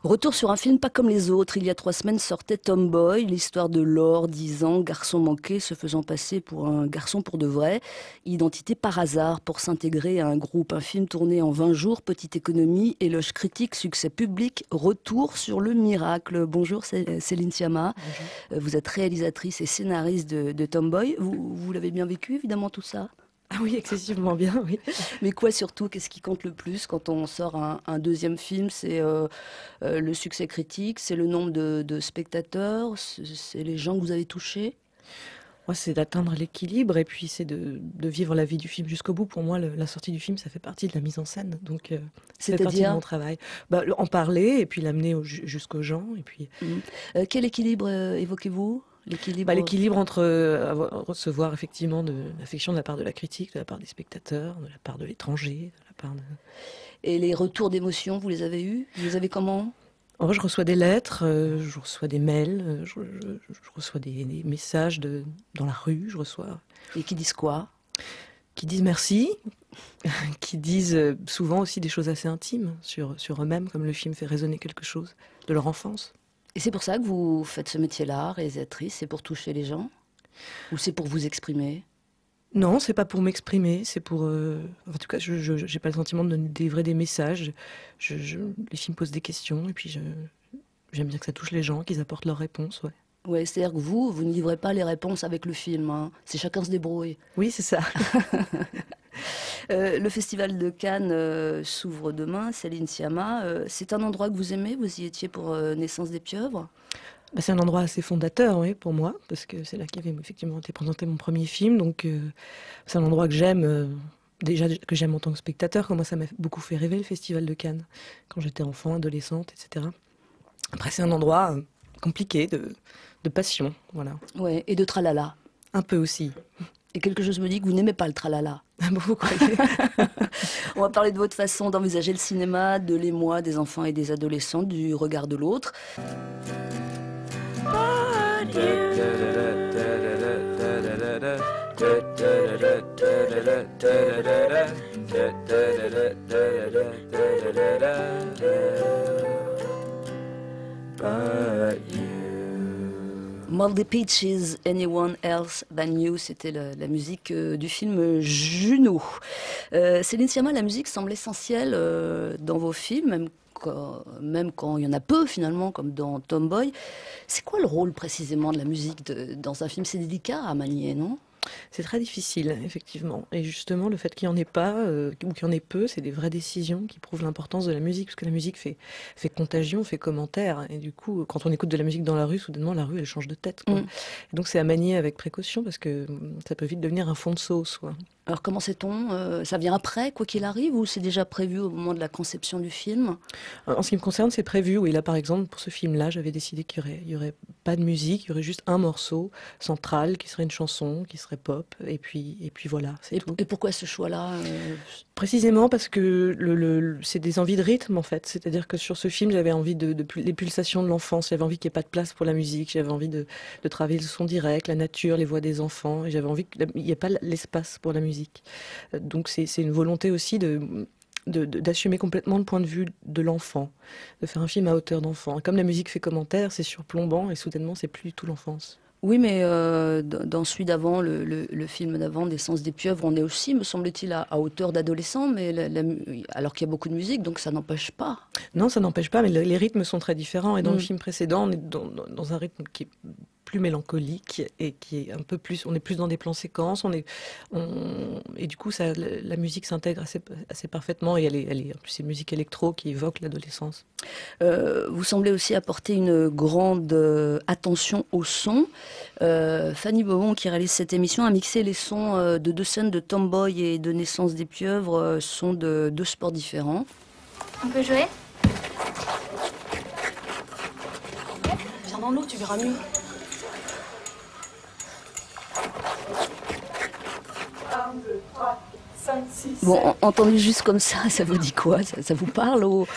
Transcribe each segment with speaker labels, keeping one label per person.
Speaker 1: Retour sur un film pas comme les autres. Il y a 3 semaines sortait Tomboy, l'histoire de Laure, 10 ans, garçon manqué, se faisant passer pour un garçon pour de vrai. Identité par hasard pour s'intégrer à un groupe. Un film tourné en 20 jours, petite économie, éloge critique, succès public, retour sur le miracle. Bonjour Céline Sciamma. Bonjour. Vous êtes réalisatrice et scénariste de Tomboy. Vous l'avez bien vécu évidemment tout ça?
Speaker 2: Ah oui, excessivement bien, oui.
Speaker 1: Mais quoi surtout, qu'est-ce qui compte le plus quand on sort un deuxième film? C'est le succès critique, c'est le nombre de spectateurs, c'est les gens que vous avez touchés?
Speaker 2: Moi, c'est d'atteindre l'équilibre et puis c'est de vivre la vie du film jusqu'au bout. Pour moi, la sortie du film, ça fait partie de la mise en scène. Donc, ça fait partie de mon travail. En parler et puis l'amener jusqu'aux gens. Et puis...
Speaker 1: Quel équilibre évoquez-vous?
Speaker 2: L'équilibre entre recevoir effectivement de l'affection de la part de la critique, de la part des spectateurs, de la part de l'étranger, de la part de...
Speaker 1: Et les retours d'émotion, vous les avez eus? Vous les avez comment?
Speaker 2: Je reçois des lettres, je reçois des mails, je reçois des messages dans la rue, je reçois...
Speaker 1: Et qui disent quoi?
Speaker 2: Qui disent merci, qui disent souvent aussi des choses assez intimes sur eux-mêmes, comme le film fait résonner quelque chose de leur enfance.
Speaker 1: Et c'est pour ça que vous faites ce métier-là, réalisatrice? C'est pour toucher les gens? Ou c'est pour vous exprimer?
Speaker 2: Non, c'est pas pour m'exprimer, c'est pour... En tout cas, je n'ai pas le sentiment de délivrer des messages. Les films posent des questions, et puis j'aime bien que ça touche les gens, qu'ils apportent leurs réponses, ouais.
Speaker 1: Ouais, c'est-à-dire que vous ne livrez pas les réponses avec le film, hein. C'est chacun se débrouille.
Speaker 2: Oui, c'est ça.
Speaker 1: Le Festival de Cannes s'ouvre demain, Céline Sciamma. C'est un endroit que vous aimez? Vous y étiez pour Naissance des pieuvres?
Speaker 2: C'est un endroit assez fondateur, oui, pour moi, parce que c'est là qu'avait effectivement été présenté mon premier film. Donc, c'est un endroit que j'aime, déjà que j'aime en tant que spectateur. Moi, ça m'a beaucoup fait rêver, le Festival de Cannes, quand j'étais enfant, adolescente, etc. Après, c'est un endroit compliqué, de passion, voilà.
Speaker 1: Ouais, et de tralala.
Speaker 2: Un peu aussi.
Speaker 1: Et quelque chose me dit que vous n'aimez pas le tralala.
Speaker 2: Vous croyez?
Speaker 1: On va parler de votre façon d'envisager le cinéma, de l'émoi des enfants et des adolescents, du regard de l'autre. Moldy Peaches, Anyone Else Than You, c'était la musique du film Juno. Céline Sciamma, la musique semble essentielle dans vos films, même quand il y en a peu finalement, comme dans Tomboy. C'est quoi le rôle précisément de la musique dans un film? C'est délicat à manier, non?
Speaker 2: C'est très difficile, effectivement. Et justement, le fait qu'il n'y en ait pas, ou qu'il y en ait peu, c'est des vraies décisions qui prouvent l'importance de la musique, parce que la musique fait contagion, fait commentaire. Et du coup, quand on écoute de la musique dans la rue, soudainement, la rue, elle change de tête, quoi. Et donc, c'est à manier avec précaution, parce que ça peut vite devenir un fond de sauce, quoi.
Speaker 1: Alors, comment sait-on? Ça vient après, quoi qu'il arrive, ou c'est déjà prévu au moment de la conception du film?
Speaker 2: En ce qui me concerne, c'est prévu. Oui, là, par exemple, pour ce film-là, j'avais décidé qu'il y aurait pas de musique, il y aurait juste un morceau central, qui serait une chanson, qui serait pop, et puis voilà, c'est tout.
Speaker 1: Et pourquoi ce choix-là?
Speaker 2: Précisément parce que c'est des envies de rythme, en fait. C'est-à-dire que sur ce film, j'avais envie les pulsations de l'enfance, j'avais envie qu'il n'y ait pas de place pour la musique, j'avais envie de travailler le son direct, la nature, les voix des enfants, et j'avais envie qu'il n'y ait pas l'espace pour la musique. Donc c'est une volonté aussi d'assumer complètement le point de vue de l'enfant, de faire un film à hauteur d'enfant. Comme la musique fait commentaire, c'est surplombant et soudainement c'est plus du tout l'enfance.
Speaker 1: Oui, mais dans celui d'avant, le film d'avant, Naissance des pieuvres, on est aussi, me semble-t-il, à hauteur d'adolescent, mais alors qu'il y a beaucoup de musique, donc ça n'empêche pas.
Speaker 2: Non, ça n'empêche pas, mais les rythmes sont très différents. Et dans le film précédent, on est dans un rythme qui est plus mélancolique et qui est un peu plus, on est plus dans des plans séquences, et du coup la musique s'intègre assez parfaitement, et en plus c'est une musique électro qui évoque l'adolescence.
Speaker 1: Vous semblez aussi apporter une grande attention au son. Fanny Bobon, qui réalise cette émission, a mixé les sons de 2 scènes de Tomboy et de Naissance des pieuvres, sont de 2 sports différents.
Speaker 3: On peut jouer?
Speaker 4: Viens dans l'eau, tu verras mieux.
Speaker 1: Bon, entendu juste comme ça vous dit quoi? Ça vous parle ou...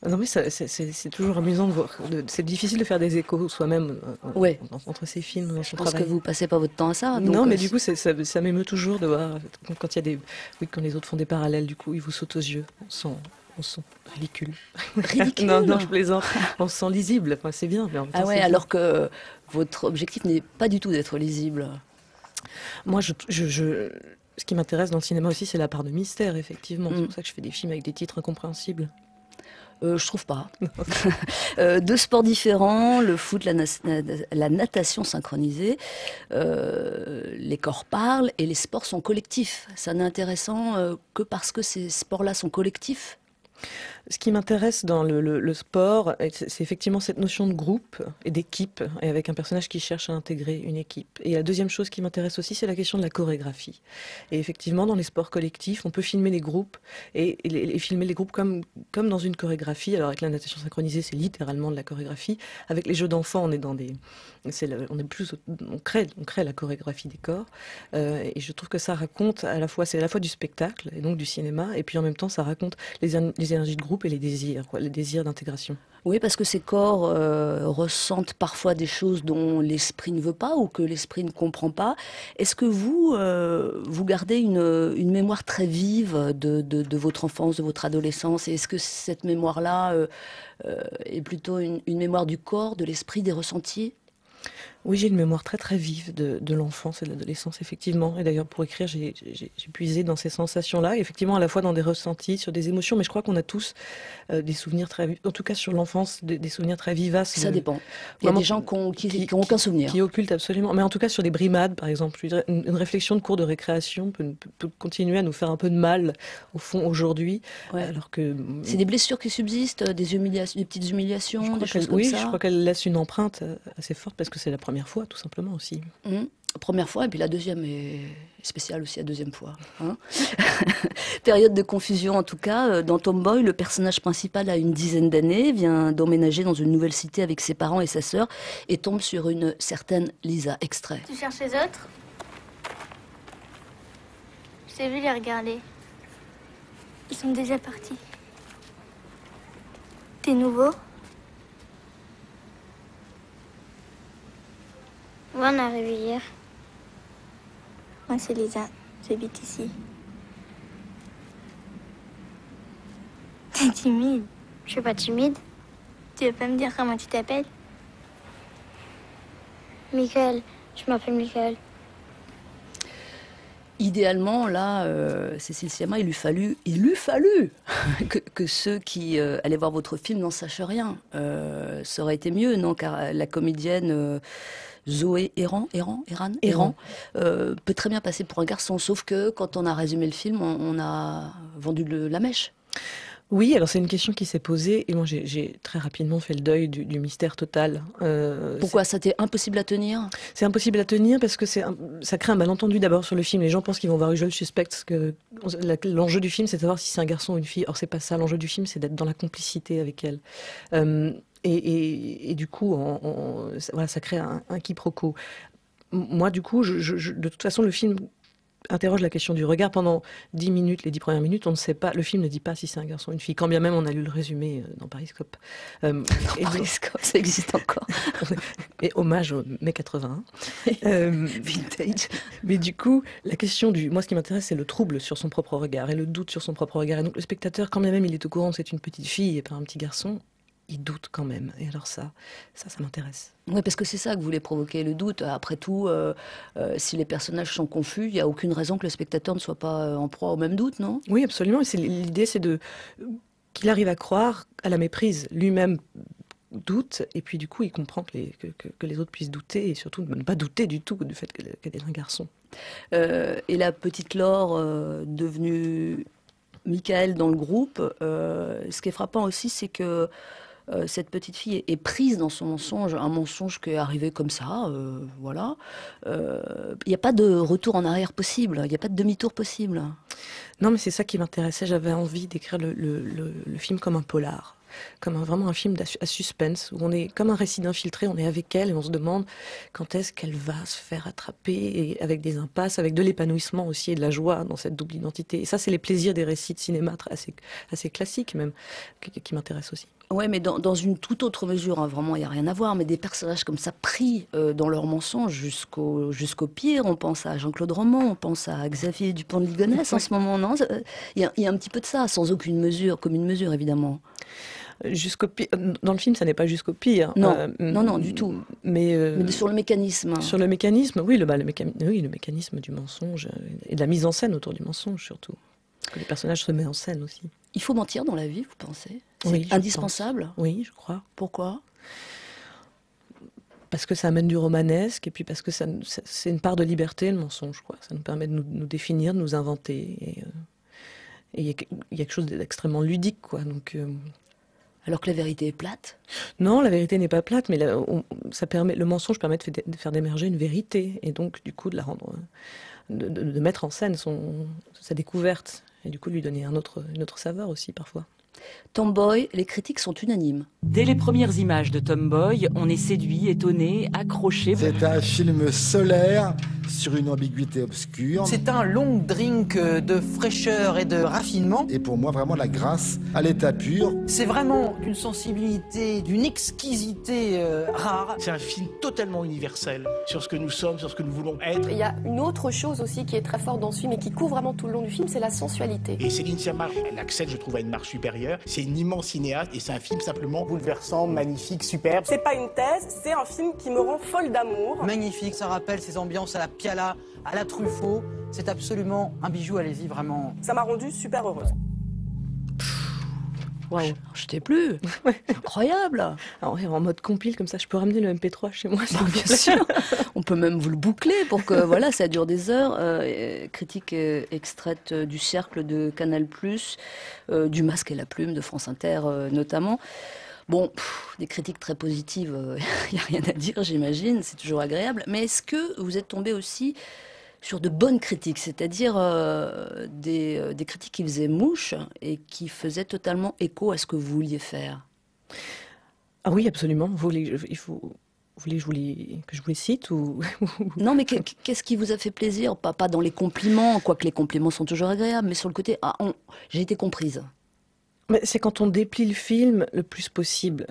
Speaker 2: Non mais c'est toujours amusant de voir. C'est difficile de faire des échos soi-même
Speaker 1: Ouais.
Speaker 2: entre ces films, dans son
Speaker 1: Je pense
Speaker 2: travail.
Speaker 1: que vous passez pas votre temps à ça. Donc,
Speaker 2: Non, mais du coup, ça m'émeut toujours de voir quand il y a des, oui, quand les autres font des parallèles. Du coup, ils vous sautent aux yeux. On se sent ridicule.
Speaker 1: ridicule.
Speaker 2: Non, je plaisante. On se sent lisible. Enfin, c'est bien. Mais en même temps,
Speaker 1: Ah ouais, alors que votre objectif n'est pas du tout d'être lisible.
Speaker 2: Moi, ce qui m'intéresse dans le cinéma aussi, c'est la part de mystère, effectivement. C'est pour ça que je fais des films avec des titres incompréhensibles.
Speaker 1: Je trouve pas. Deux sports différents, le foot, la natation synchronisée. Les corps parlent et les sports sont collectifs. Ça n'est intéressant que parce que ces sports-là sont collectifs.
Speaker 2: Ce qui m'intéresse dans le sport, c'est effectivement cette notion de groupe et d'équipe, et avec un personnage qui cherche à intégrer une équipe. Et la deuxième chose qui m'intéresse aussi, c'est la question de la chorégraphie. Et effectivement, dans les sports collectifs, on peut filmer les groupes et filmer les groupes comme dans une chorégraphie. Alors avec la natation synchronisée, c'est littéralement de la chorégraphie. Avec les jeux d'enfants, on crée la chorégraphie des corps. Et je trouve que ça raconte c'est à la fois du spectacle et donc du cinéma, et puis en même temps, ça raconte les énergies de groupe et les désirs, les désirs d'intégration.
Speaker 1: Oui, parce que ces corps ressentent parfois des choses dont l'esprit ne veut pas ou que l'esprit ne comprend pas. Est-ce que vous gardez une mémoire très vive de votre enfance, de votre adolescence? Et est-ce que cette mémoire-là est plutôt une mémoire du corps, de l'esprit, des ressentis?
Speaker 2: Oui, j'ai une mémoire très très vive de l'enfance et de l'adolescence, effectivement. Et d'ailleurs, pour écrire, j'ai puisé dans ces sensations-là, effectivement, à la fois dans des ressentis, sur des émotions, mais je crois qu'on a tous des souvenirs très vifs, en tout cas sur l'enfance, des souvenirs très vivaces.
Speaker 1: Ça dépend. Il y a des gens qui n'ont aucun souvenir.
Speaker 2: Qui occultent absolument. Mais en tout cas, sur des brimades, par exemple, je dirais, une réflexion de cours de récréation peut continuer à nous faire un peu de mal, au fond, aujourd'hui.
Speaker 1: Ouais.
Speaker 2: Alors que...
Speaker 1: C'est des blessures qui subsistent, des petites humiliations, des choses comme ça.
Speaker 2: Oui, je crois qu'elle laisse une empreinte assez forte, parce que c'est la première fois, tout simplement aussi.
Speaker 1: Première fois, et puis la deuxième est spéciale aussi la deuxième fois. Hein. Période de confusion en tout cas. Dans Tomboy, le personnage principal a une dizaine d'années, vient d'emménager dans une nouvelle cité avec ses parents et sa sœur, et tombe sur une certaine Lisa. Extrait.
Speaker 3: Tu cherches les autres? Je t'ai vu les regarder. Ils sont déjà partis. T'es nouveau? Moi, on est arrivé hier. Moi, c'est Lisa. J'habite ici. T'es timide. Je suis pas timide. Tu veux pas me dire comment tu t'appelles? Michael. Je m'appelle Michael.
Speaker 1: Idéalement, là, Cécile Sciamma, il eût fallu que ceux qui allaient voir votre film n'en sachent rien. Ça aurait été mieux, non? Car la comédienne Zoé Errand peut très bien passer pour un garçon, sauf que quand on a résumé le film, on a vendu la mèche.
Speaker 2: Oui, alors c'est une question qui s'est posée et moi j'ai très rapidement fait le deuil du mystère total.
Speaker 1: Pourquoi? C'était impossible à tenir?
Speaker 2: C'est impossible à tenir parce que ça crée un malentendu d'abord sur le film. Les gens pensent qu'ils vont voir Usual Suspects, parce que l'enjeu du film c'est de savoir si c'est un garçon ou une fille. Or c'est pas ça, l'enjeu du film c'est d'être dans la complicité avec elle. Et du coup, voilà, ça crée un quiproquo. Moi, du coup, de toute façon, le film interroge la question du regard pendant 10 minutes, les 10 premières minutes, on ne sait pas, le film ne dit pas si c'est un garçon ou une fille, quand bien même on a lu le résumé dans Pariscope.
Speaker 1: Pariscope, ça existe encore.
Speaker 2: Et hommage au mai 81. Vintage. Mais du coup, la question moi ce qui m'intéresse, c'est le trouble sur son propre regard et le doute sur son propre regard. Et donc le spectateur, quand bien même il est au courant que c'est une petite fille et pas un petit garçon, il doute quand même. Et alors ça m'intéresse.
Speaker 1: Oui, parce que c'est ça que vous voulez provoquer, le doute. Après tout, si les personnages sont confus, il n'y a aucune raison que le spectateur ne soit pas en proie au même doute, non?
Speaker 2: Oui, absolument. L'idée, c'est qu'il arrive à croire à la méprise. Lui-même doute, et puis du coup, il comprend que les autres puissent douter, et surtout ne pas douter du tout du fait qu'elle est un garçon.
Speaker 1: Et la petite Laure, devenue Michael dans le groupe, ce qui est frappant aussi, c'est que cette petite fille est prise dans son mensonge, un mensonge qui est arrivé comme ça, voilà. Il n'y a pas de retour en arrière possible, il n'y a pas de demi-tour possible.
Speaker 2: Non, mais c'est ça qui m'intéressait. J'avais envie d'écrire le film comme un polar. vraiment un film à suspense, où on est comme un récit d'infiltré, on est avec elle et on se demande quand est-ce qu'elle va se faire attraper, et avec des impasses, avec de l'épanouissement aussi et de la joie dans cette double identité. Et ça, c'est les plaisirs des récits de cinéma assez classiques même, qui m'intéressent aussi.
Speaker 1: Ouais, mais dans une toute autre mesure, hein, vraiment, il n'y a rien à voir, mais des personnages comme ça pris dans leurs mensonges jusqu'au pire. On pense à Jean-Claude Roman, on pense à Xavier Dupont de Ligonnès en ce moment, non? Il y a un petit peu de ça, sans aucune mesure, commune mesure, évidemment.
Speaker 2: Jusqu'au pire. Dans le film, ça n'est pas jusqu'au pire.
Speaker 1: Non, non, du tout.
Speaker 2: Mais
Speaker 1: sur le mécanisme.
Speaker 2: Sur le mécanisme, oui, le mécanisme du mensonge et de la mise en scène autour du mensonge, surtout. Parce que les personnages se mettent en scène aussi.
Speaker 1: Il faut mentir dans la vie, vous pensez? C'est
Speaker 2: oui,
Speaker 1: indispensable?
Speaker 2: Oui, je crois.
Speaker 1: Pourquoi?
Speaker 2: Parce que ça amène du romanesque, et puis parce que c'est une part de liberté, le mensonge, quoi. Ça nous permet de nous définir, de nous inventer. Et il y a quelque chose d'extrêmement ludique, quoi. Donc,
Speaker 1: alors que la vérité est plate?
Speaker 2: Non, la vérité n'est pas plate, mais le mensonge permet de faire d'émerger une vérité, et donc, du coup, de la rendre, de mettre en scène sa découverte, et du coup, de lui donner une autre saveur aussi, parfois.
Speaker 1: Tomboy, les critiques sont unanimes.
Speaker 5: Dès les premières images de Tomboy, on est séduit, étonné, accroché.
Speaker 6: C'est un film solaire sur une ambiguïté obscure.
Speaker 7: C'est un long drink de fraîcheur et de raffinement.
Speaker 6: Et pour moi, vraiment la grâce à l'état pur.
Speaker 7: C'est vraiment une sensibilité, d'une exquisité rare.
Speaker 8: C'est un film totalement universel sur ce que nous sommes, sur ce que nous voulons être.
Speaker 4: Il y a une autre chose aussi qui est très forte dans ce film et qui couvre vraiment tout le long du film, c'est la sensualité.
Speaker 8: Et Céline Sciamma, elle accède, je trouve, à une marche supérieure. C'est une immense cinéaste et c'est un film simplement bouleversant, magnifique, superbe.
Speaker 9: C'est pas une thèse, c'est un film qui me rend folle d'amour.
Speaker 7: Magnifique, ça rappelle ces ambiances à la Piala, à la Truffaut. C'est absolument un bijou, allez-y, vraiment.
Speaker 9: Ça m'a rendue super heureuse.
Speaker 1: Waouh, je t'ai plus. Incroyable.
Speaker 2: Alors, en mode compile, comme ça, je peux ramener le MP3 chez moi.
Speaker 1: Bien sûr. On peut même vous le boucler pour que voilà, ça dure des heures. Critique extraite du Cercle de Canal+, du Masque et la Plume de France Inter notamment. Bon, des critiques très positives, il n'y a rien à dire, j'imagine, c'est toujours agréable. Mais est-ce que vous êtes tombé aussi sur de bonnes critiques, c'est-à-dire des critiques qui faisaient mouche et qui faisaient totalement écho à ce que vous vouliez faire?
Speaker 2: Ah oui, absolument. Vous voulez que je vous les cite ou...
Speaker 1: Non, mais qu'est-ce qui vous a fait plaisir? Pas dans les compliments, quoique les compliments sont toujours agréables, mais sur le côté, j'ai été comprise.
Speaker 2: Mais c'est quand on déplie le film le plus possible.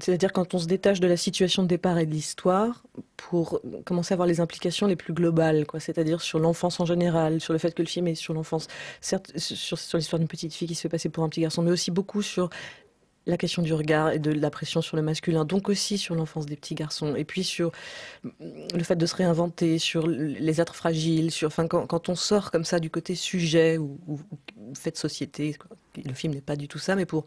Speaker 2: C'est-à-dire quand on se détache de la situation de départ et de l'histoire pour commencer à voir les implications les plus globales, quoi. C'est-à-dire sur l'enfance en général, sur le fait que le film est sur l'enfance, certes sur l'histoire d'une petite fille qui se fait passer pour un petit garçon, mais aussi beaucoup sur la question du regard et de la pression sur le masculin, donc aussi sur l'enfance des petits garçons, et puis sur le fait de se réinventer, sur les êtres fragiles, quand on sort comme ça du côté sujet ou fait de société, quoi. Le film n'est pas du tout ça, mais pour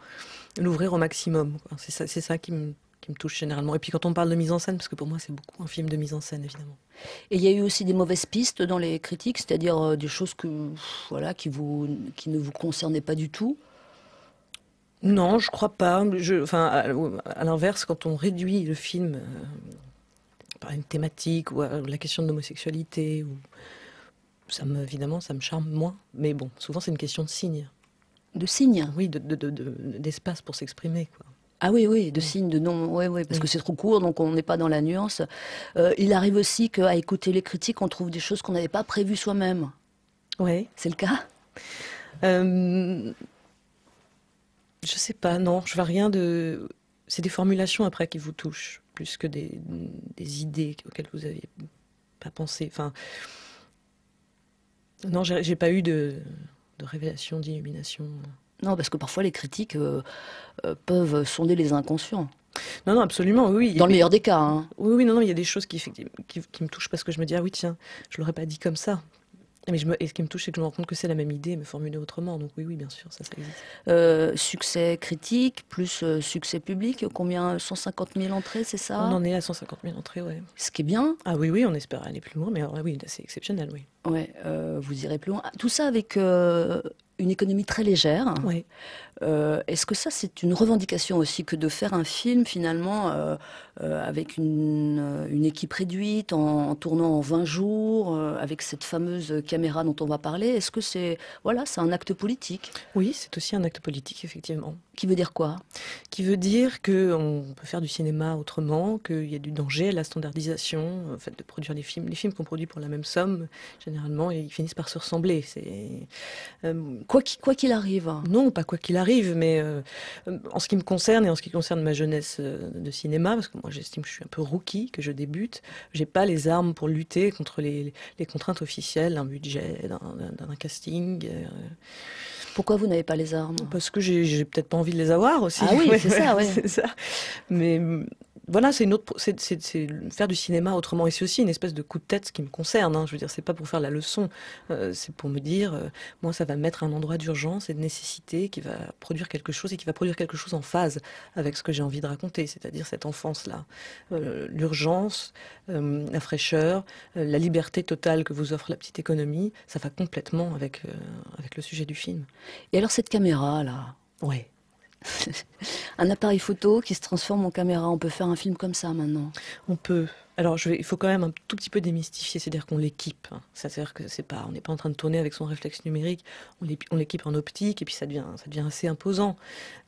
Speaker 2: l'ouvrir au maximum, quoi. C'est ça qui me touche généralement. Et puis quand on parle de mise en scène, parce que pour moi c'est beaucoup un film de mise en scène, évidemment.
Speaker 1: Et il y a eu aussi des mauvaises pistes dans les critiques, c'est-à-dire des choses qui ne vous concernaient pas du tout?
Speaker 2: Non, je crois pas. À l'inverse, quand on réduit le film par une thématique ou à la question de l'homosexualité, évidemment, ça me charme moins. Mais bon, souvent c'est une question de signes.
Speaker 1: De signes?
Speaker 2: Oui, d'espace pour s'exprimer, quoi.
Speaker 1: Ah oui, de signes, de non, oui, parce que c'est trop court, donc on n'est pas dans la nuance. Il arrive aussi qu'à écouter les critiques, on trouve des choses qu'on n'avait pas prévues soi-même.
Speaker 2: Oui.
Speaker 1: C'est le cas?
Speaker 2: Je sais pas, non, je vois rien de... C'est des formulations après qui vous touchent, plus que des idées auxquelles vous n'aviez pas pensé. Enfin, non, j'ai pas eu de révélation, d'illumination.
Speaker 1: Non, parce que parfois les critiques peuvent sonder les inconscients.
Speaker 2: Non, absolument, oui.
Speaker 1: Dans le meilleur des cas, hein.
Speaker 2: Oui, non, il y a des choses qui me touchent parce que je me dis, ah oui, tiens, je l'aurais pas dit comme ça. Mais ce qui me touche, c'est que je me rends compte que c'est la même idée, mais formulée autrement. Donc oui, bien sûr, ça existe.
Speaker 1: Succès critique, plus succès public, combien? 150 000 entrées, c'est ça?
Speaker 2: On en est à 150 000 entrées, ouais.
Speaker 1: Ce qui est bien.
Speaker 2: Ah oui, on espère aller plus loin, mais alors, oui, c'est exceptionnel, oui.
Speaker 1: Ouais, vous irez plus loin. Tout ça avec une économie très légère.
Speaker 2: Oui.
Speaker 1: Est-ce que ça, c'est une revendication aussi que de faire un film finalement avec une équipe réduite, en tournant en 20 jours, avec cette fameuse caméra dont on va parler? Est-ce que c'est un acte politique?
Speaker 2: Oui, c'est aussi un acte politique, effectivement.
Speaker 1: Qui veut dire quoi?
Speaker 2: Qui veut dire qu'on peut faire du cinéma autrement, qu'il y a du danger à la standardisation, en fait, de produire les films. Les films qu'on produit pour la même somme, généralement, ils finissent par se ressembler.
Speaker 1: Quoi qu'il arrive.
Speaker 2: Non, pas quoi qu'il arrive, mais en ce qui me concerne et en ce qui concerne ma jeunesse de cinéma, parce que moi j'estime que je suis un peu rookie, que je débute, j'ai pas les armes pour lutter contre les contraintes officielles d'un budget, d'un casting.
Speaker 1: Pourquoi vous n'avez pas les armes?
Speaker 2: Parce que j'ai peut-être pas envie de les avoir aussi.
Speaker 1: Ah oui, c'est ça, ouais.
Speaker 2: C'est ça. Mais voilà, c'est faire du cinéma autrement. Et c'est aussi une espèce de coup de tête, ce qui me concerne. Hein. Je veux dire, c'est pas pour faire la leçon. C'est pour me dire, moi, ça va me mettre un endroit d'urgence et de nécessité qui va produire quelque chose et qui va produire quelque chose en phase avec ce que j'ai envie de raconter. C'est-à-dire cette enfance-là. L'urgence, la fraîcheur, la liberté totale que vous offre la petite économie, ça va complètement avec le sujet du film.
Speaker 1: Et alors cette caméra-là?
Speaker 2: Ouais.
Speaker 1: Un appareil photo qui se transforme en caméra. On peut faire un film comme ça maintenant?
Speaker 2: On peut. Alors, il faut quand même un tout petit peu démystifier, c'est-à-dire qu'on l'équipe. C'est-à-dire que on n'est pas en train de tourner avec son réflexe numérique, on l'équipe en optique et puis ça devient assez imposant.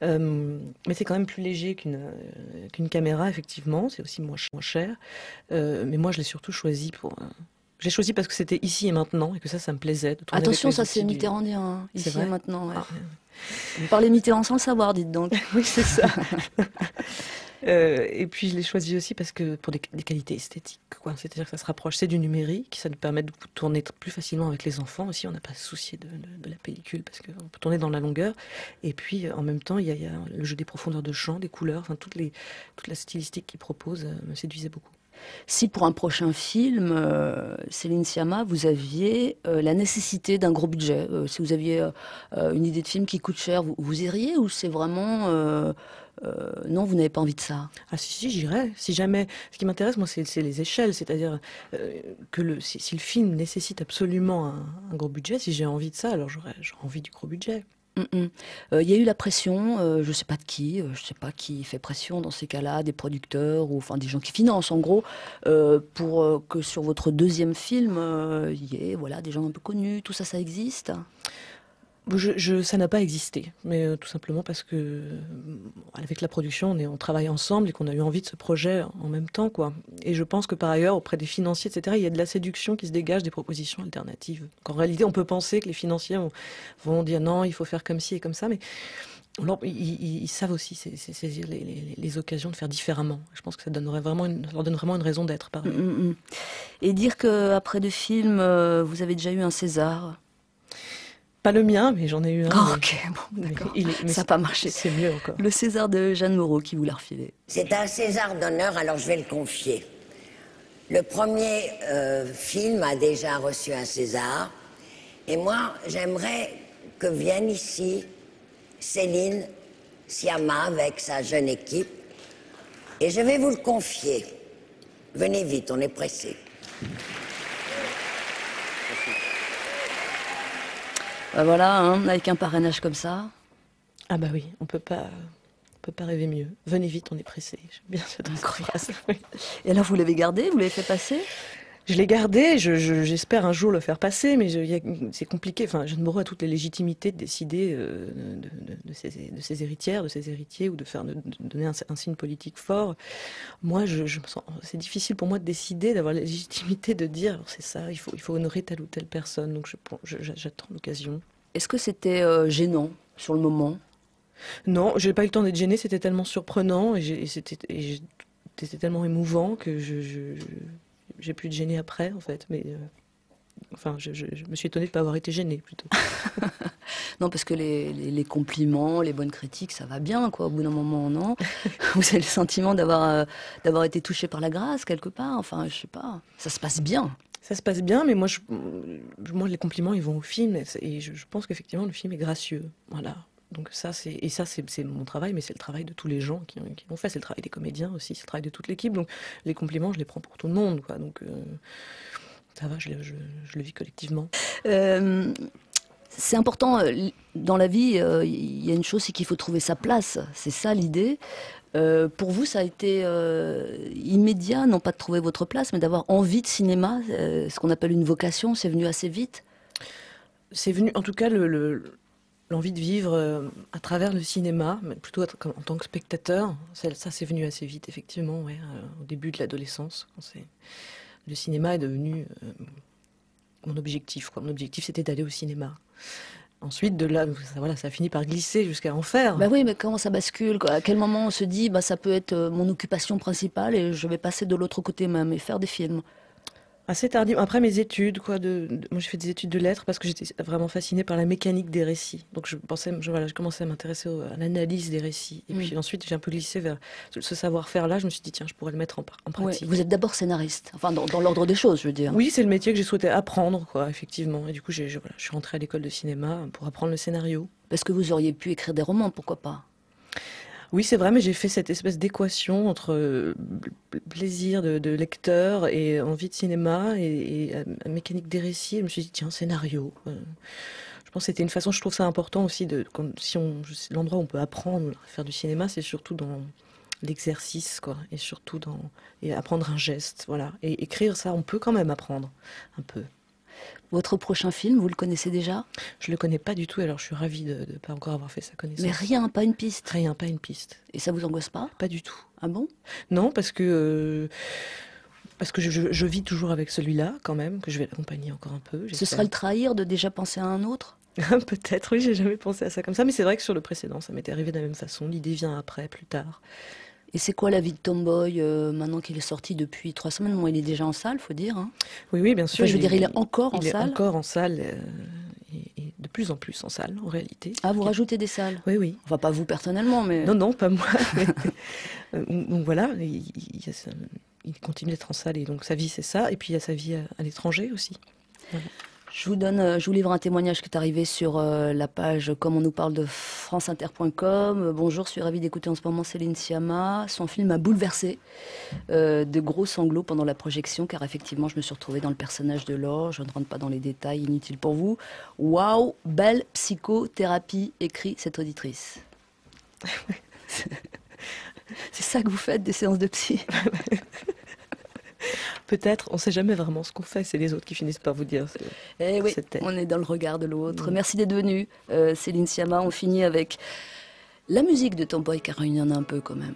Speaker 2: Mais c'est quand même plus léger qu'une caméra, effectivement. C'est aussi moins cher. Mais moi, je l'ai surtout choisi je l'ai choisi parce que c'était ici et maintenant et que ça me plaisait. De tourner.
Speaker 1: Attention,
Speaker 2: avec
Speaker 1: ça c'est mitterrandien, hein, ici et maintenant. Ouais.
Speaker 2: Ah.
Speaker 1: Vous parlez Mitterrand sans le savoir, dites donc.
Speaker 2: Oui, c'est ça. Et puis je l'ai choisi aussi parce que pour des qualités esthétiques, quoi. C'est-à-dire que ça se rapproche, c'est du numérique, ça nous permet de tourner plus facilement avec les enfants aussi. On n'a pas à se soucier de la pellicule parce qu'on peut tourner dans la longueur. Et puis en même temps, il y a le jeu des profondeurs de champ, des couleurs, enfin toute la stylistique qu'il propose me séduisait beaucoup.
Speaker 1: Si pour un prochain film, Céline Sciamma, vous aviez la nécessité d'un gros budget, si vous aviez une idée de film qui coûte cher, vous iriez, ou c'est vraiment... non, vous n'avez pas envie de ça?
Speaker 2: Ah si, j'irais. Si jamais... Ce qui m'intéresse, moi, c'est les échelles. C'est-à-dire que si le film nécessite absolument un gros budget, si j'ai envie de ça, alors j'aurais envie du gros budget.
Speaker 1: Il y a eu la pression, je ne sais pas de qui, je ne sais pas qui fait pression dans ces cas-là, des producteurs ou enfin des gens qui financent en gros, pour que sur votre deuxième film, il y ait des gens un peu connus, tout ça, ça existe?
Speaker 2: Ça n'a pas existé, mais tout simplement parce que avec la production, on travaille ensemble et qu'on a eu envie de ce projet en même temps, quoi. Et je pense que par ailleurs, auprès des financiers, etc., il y a de la séduction qui se dégage des propositions alternatives. Donc, en réalité, on peut penser que les financiers vont dire non, il faut faire comme ci et comme ça, mais ils savent aussi saisir les occasions de faire différemment. Je pense que ça leur donne vraiment une raison d'être.
Speaker 1: Et dire qu'après deux films, vous avez déjà eu un César?
Speaker 2: Pas le mien, mais j'en ai eu un.
Speaker 1: Oh, ok, bon, d'accord. Ça n'a pas marché.
Speaker 2: C'est mieux encore.
Speaker 1: Le César de Jeanne Moreau qui vous l'a refilé.
Speaker 10: C'est un César d'honneur, alors je vais le confier. Le premier film a déjà reçu un César. Et moi, j'aimerais que vienne ici Céline Sciamma avec sa jeune équipe. Et je vais vous le confier. Venez vite, on est pressé.
Speaker 1: Voilà, hein, avec un parrainage comme ça.
Speaker 2: Ah bah oui, on peut pas rêver mieux. Venez vite, on est pressé. J'aime bien cette phrase. Oui.
Speaker 1: Et alors vous l'avez gardé, vous l'avez fait passer?
Speaker 2: Je l'ai gardé, j'espère un jour le faire passer, mais c'est compliqué. Enfin, Jeanne Moreau a toute la légitimité de décider de ses héritières, de ses héritiers, ou de donner un signe politique fort. Moi, je me sens, c'est difficile pour moi de décider, d'avoir la légitimité de dire, c'est ça, il faut honorer telle ou telle personne. Donc j'attends l'occasion.
Speaker 1: Est-ce que c'était gênant sur le moment?
Speaker 2: Non, j'ai pas eu le temps d'être gênée, c'était tellement surprenant et c'était tellement émouvant que j'ai pu être gênée après, en fait. Mais enfin, je me suis étonnée de ne pas avoir été gênée, plutôt.
Speaker 1: Non, parce que les compliments, les bonnes critiques, ça va bien, quoi, au bout d'un moment, non? Vous avez le sentiment d'avoir été touché par la grâce, quelque part? Enfin, je sais pas. Ça se passe bien.
Speaker 2: Ça se passe bien, mais moi, les compliments, ils vont au film. Et je pense qu'effectivement, le film est gracieux. Voilà. Donc ça, c'est mon travail, mais c'est le travail de tous les gens qui l'ont fait. C'est le travail des comédiens aussi, c'est le travail de toute l'équipe. Donc les compliments, je les prends pour tout le monde, quoi. Donc ça va, je le vis collectivement.
Speaker 1: C'est important dans la vie, il y a une chose, c'est qu'il faut trouver sa place. C'est ça l'idée. Pour vous, ça a été immédiat, non pas de trouver votre place, mais d'avoir envie de cinéma, ce qu'on appelle une vocation, c'est venu assez vite?
Speaker 2: C'est venu, en tout cas, l'envie de vivre à travers le cinéma, mais plutôt en tant que spectateur. Ça c'est venu assez vite, effectivement, ouais, au début de l'adolescence. Le cinéma est devenu mon objectif, quoi. Mon objectif, c'était d'aller au cinéma. Ensuite, de là, ça a fini par glisser jusqu'à en faire.
Speaker 1: Bah oui, mais comment ça bascule, quoi? À quel moment on se dit, bah, ça peut être mon occupation principale et je vais passer de l'autre côté même et faire des films?
Speaker 2: Assez tardivement, après mes études, quoi. Moi, j'ai fait des études de lettres parce que j'étais vraiment fascinée par la mécanique des récits. Donc, je commençais à m'intéresser à l'analyse des récits. Et puis ensuite, j'ai un peu glissé vers ce savoir-faire-là. Je me suis dit, tiens, je pourrais le mettre en pratique.
Speaker 1: Ouais, vous êtes d'abord scénariste, enfin, dans l'ordre des choses, je veux dire.
Speaker 2: Oui, c'est le métier que j'ai souhaité apprendre, quoi, effectivement. Et du coup, je suis rentrée à l'école de cinéma pour apprendre le scénario.
Speaker 1: Parce que vous auriez pu écrire des romans, pourquoi pas?
Speaker 2: Oui, c'est vrai, mais j'ai fait cette espèce d'équation entre plaisir de lecteur et envie de cinéma et mécanique des récits. Je me suis dit, tiens, scénario. Je pense que c'était une façon, je trouve ça important aussi, l'endroit où on peut apprendre à faire du cinéma, c'est surtout dans l'exercice, quoi, et surtout et apprendre un geste, voilà. Et écrire ça, on peut quand même apprendre un peu.
Speaker 1: Votre prochain film, vous le connaissez déjà?
Speaker 2: Je le connais pas du tout, alors je suis ravie de ne pas encore avoir fait sa connaissance.
Speaker 1: Mais rien, pas une piste?
Speaker 2: Rien, pas une piste.
Speaker 1: Et ça vous angoisse pas?
Speaker 2: Pas du tout.
Speaker 1: Ah bon?
Speaker 2: Non, parce que je vis toujours avec celui-là, quand même, que je vais l'accompagner encore un peu.
Speaker 1: Ce serait le trahir de déjà penser à un autre?
Speaker 2: Peut-être, oui, j'ai jamais pensé à ça comme ça, mais c'est vrai que sur le précédent, ça m'était arrivé de la même façon. L'idée vient après, plus tard.
Speaker 1: Et c'est quoi la vie de Tomboy maintenant qu'il est sorti depuis 3 semaines? Bon, il est déjà en salle, faut dire. Hein.
Speaker 2: Oui, bien sûr.
Speaker 1: Enfin, je veux dire, il est encore en salle.
Speaker 2: Il est encore en salle et de plus en plus en salle, en réalité.
Speaker 1: Ah, vous rajoutez des salles?
Speaker 2: Oui, oui.
Speaker 1: Enfin, pas vous personnellement, mais...
Speaker 2: Non, pas moi. Donc voilà, il continue d'être en salle et donc sa vie, c'est ça. Et puis il y a sa vie à l'étranger aussi. Voilà.
Speaker 1: Je vous livre un témoignage qui est arrivé sur la page Comme on nous parle de franceinter.com. Bonjour, je suis ravie d'écouter en ce moment Céline Sciamma. Son film m'a bouleversée. De gros sanglots pendant la projection, car effectivement, je me suis retrouvée dans le personnage de Laure. Je ne rentre pas dans les détails, inutiles pour vous. Waouh, belle psychothérapie, écrit cette auditrice. C'est ça que vous faites, des séances de psy?
Speaker 2: Peut-être, on ne sait jamais vraiment ce qu'on fait, c'est les autres qui finissent par vous dire.
Speaker 1: Eh oui, on est dans le regard de l'autre. Merci d'être venue, Céline Sciamma. On finit avec la musique de Tomboy, car il y en a un peu quand même.